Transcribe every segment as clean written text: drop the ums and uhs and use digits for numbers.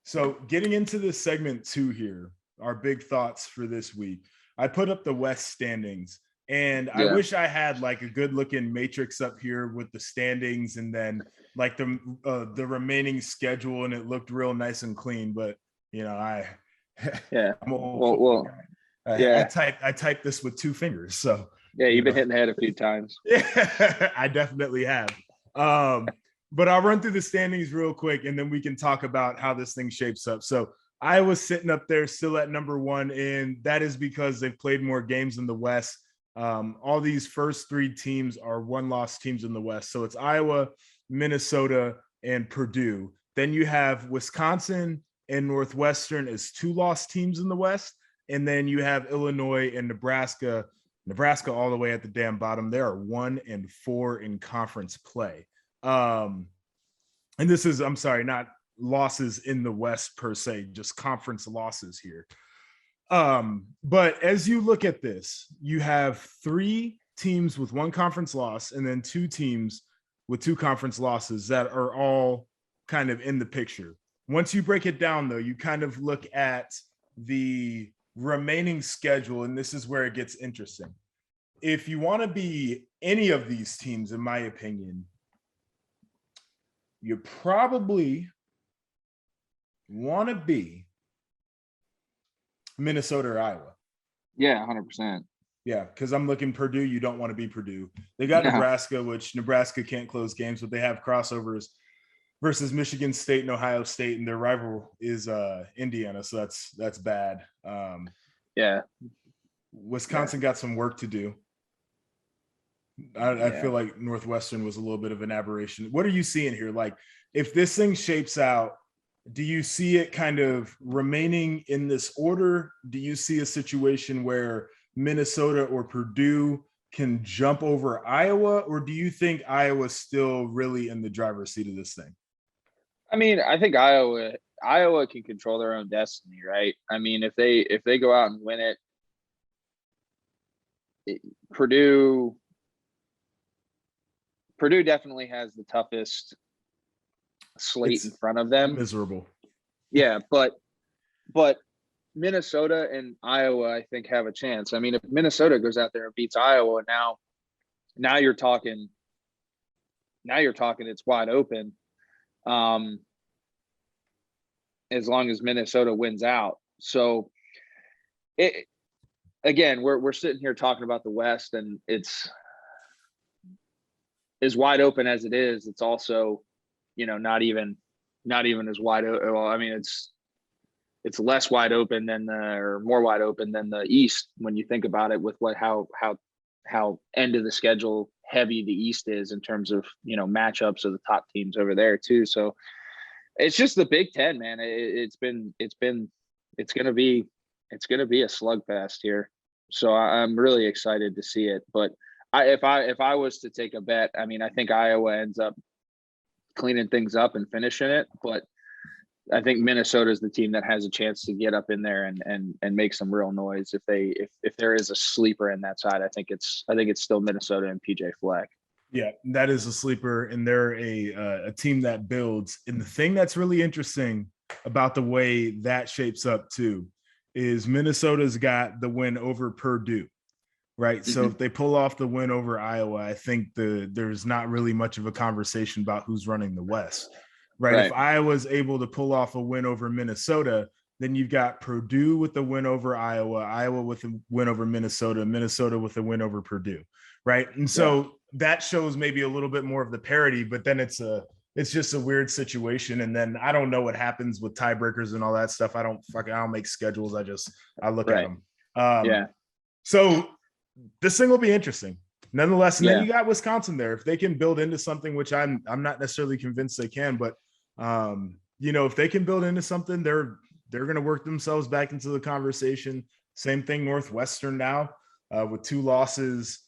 So getting into this segment 2 here, our big thoughts for this week. I put up the West standings, and I wish I had like a good looking matrix up here with the standings and then like the remaining schedule, and it looked real nice and clean. But I I'm old. I typed this with 2 fingers, so you've been hitting the head a few times. Yeah, I definitely have. But I'll run through the standings real quick, and then we can talk about how this thing shapes up. So Iowa's sitting up there still at number 1, and that is because they've played more games in the West. All these first 3 teams are 1-loss teams in the West. So it's Iowa, Minnesota, and Purdue. Then you have Wisconsin and Northwestern as 2-loss teams in the West. And then you have Illinois and Nebraska all the way at the damn bottom. They are 1-4 in conference play. And this is, I'm sorry, not losses in the West per se, just conference losses here. But as you look at this, you have 3 teams with 1 conference loss and then 2 teams with 2 conference losses that are all kind of in the picture. Once you break it down, though, you kind of look at the remaining schedule, and this is where it gets interesting. If you want to be any of these teams, in my opinion, you probably want to be Minnesota or Iowa. Yeah, 100%. Yeah, because I'm looking Purdue. You don't want to be Purdue. They got Nebraska, which Nebraska can't close games, but they have crossovers versus Michigan State and Ohio State, and their rival is Indiana, so that's bad. Wisconsin got some work to do. I feel like Northwestern was a little bit of an aberration. What are you seeing here? Like, if this thing shapes out, do you see it kind of remaining in this order? Do you see a situation where Minnesota or Purdue can jump over Iowa, or do you think Iowa's still really in the driver's seat of this thing? I mean, I think Iowa can control their own destiny, right? I mean, if they go out and win it, Purdue definitely has the toughest slate in front of them. Miserable. Yeah, but Minnesota and Iowa, I think, have a chance. I mean, if Minnesota goes out there and beats Iowa, now you're talking it's wide open. As long as Minnesota wins out. So we're sitting here talking about the West, and it's as wide open as it is. It's also, not even as wide open. Well, I mean, it's less wide open or more wide open than the East when you think about it, with how end of the schedule heavy the East is in terms of matchups of the top teams over there too. So it's just the Big Ten, man. It's gonna be a slugfest here. So I'm really excited to see it. But if I was to take a bet, I mean, I think Iowa ends up cleaning things up and finishing it. But I think Minnesota is the team that has a chance to get up in there and make some real noise. If there is a sleeper in that side, I think it's still Minnesota and PJ Fleck. Yeah, that is a sleeper, and they're a team that builds. And the thing that's really interesting about the way that shapes up too is Minnesota's got the win over Purdue, right? Mm-hmm. So if they pull off the win over Iowa, I think there's not really much of a conversation about who's running the West, right? If Iowa's able to pull off a win over Minnesota, then you've got Purdue with the win over Iowa with a win over Minnesota with a win over Purdue, right? And so that shows maybe a little bit more of the parity, but then it's just a weird situation. And then I don't know what happens with tiebreakers and all that stuff. I don't make schedules. I look at them. So this thing will be interesting nonetheless. And then you got Wisconsin there. If they can build into something, which I'm not necessarily convinced they can, but if they can build into something, they're going to work themselves back into the conversation. Same thing, Northwestern now with 2 losses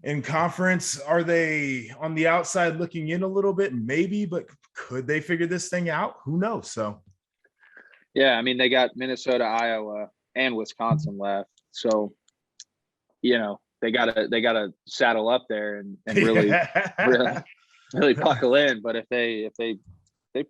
in conference. Are they on the outside looking in a little bit? Maybe, but could they figure this thing out? Who knows? So, yeah, I mean, they got Minnesota, Iowa, and Wisconsin left. So, they gotta saddle up there and really, really buckle in. But if they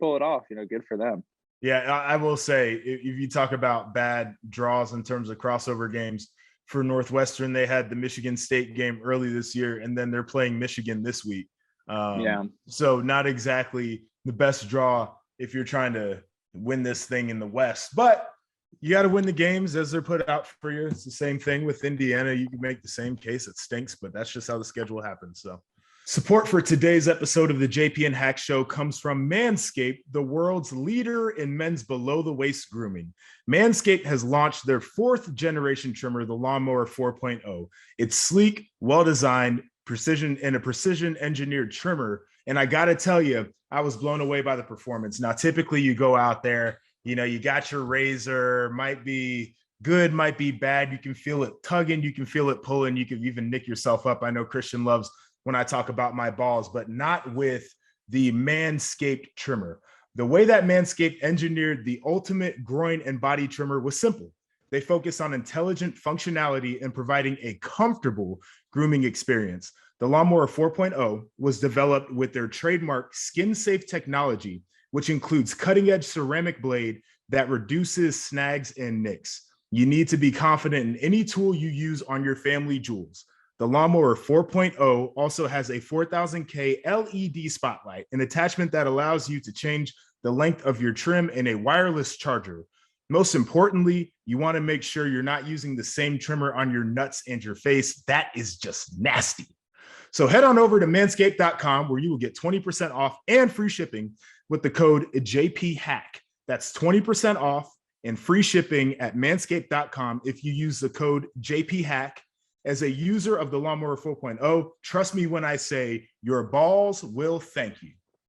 pull it off, good for them. Yeah, I will say, if you talk about bad draws in terms of crossover games, for Northwestern, they had the Michigan State game early this year, and then they're playing Michigan this week. Yeah. So not exactly the best draw if you're trying to win this thing in the West, but you got to win the games as they're put out for you. It's the same thing with Indiana. You can make the same case. It stinks, but that's just how the schedule happens. So support for today's episode of the JP and Hack Show comes from Manscaped, the world's leader in men's below-the-waist grooming. Manscaped has launched their 4th generation trimmer, the Lawnmower 4.0. It's sleek, well-designed, precision engineered trimmer. And I got to tell you, I was blown away by the performance. Now, typically you go out there, you got your razor, might be good, might be bad. You can feel it tugging, you can feel it pulling, you can even nick yourself up. I know Christian loves when I talk about my balls, but not with the Manscaped trimmer. The way that Manscaped engineered the ultimate groin and body trimmer was simple. They focus on intelligent functionality and providing a comfortable grooming experience. The Lawnmower 4.0 was developed with their trademark skin-safe technology, which includes cutting-edge ceramic blade that reduces snags and nicks. You need to be confident in any tool you use on your family jewels. The Lawnmower 4.0 also has a 4000K LED spotlight, an attachment that allows you to change the length of your trim, and a wireless charger. Most importantly, you want to make sure you're not using the same trimmer on your nuts and your face. That is just nasty. So head on over to manscaped.com where you will get 20% off and free shipping with the code JPHack. That's 20% off and free shipping at manscaped.com if you use the code JPHack. As a user of the Lawnmower 4.0, trust me when I say your balls will thank you.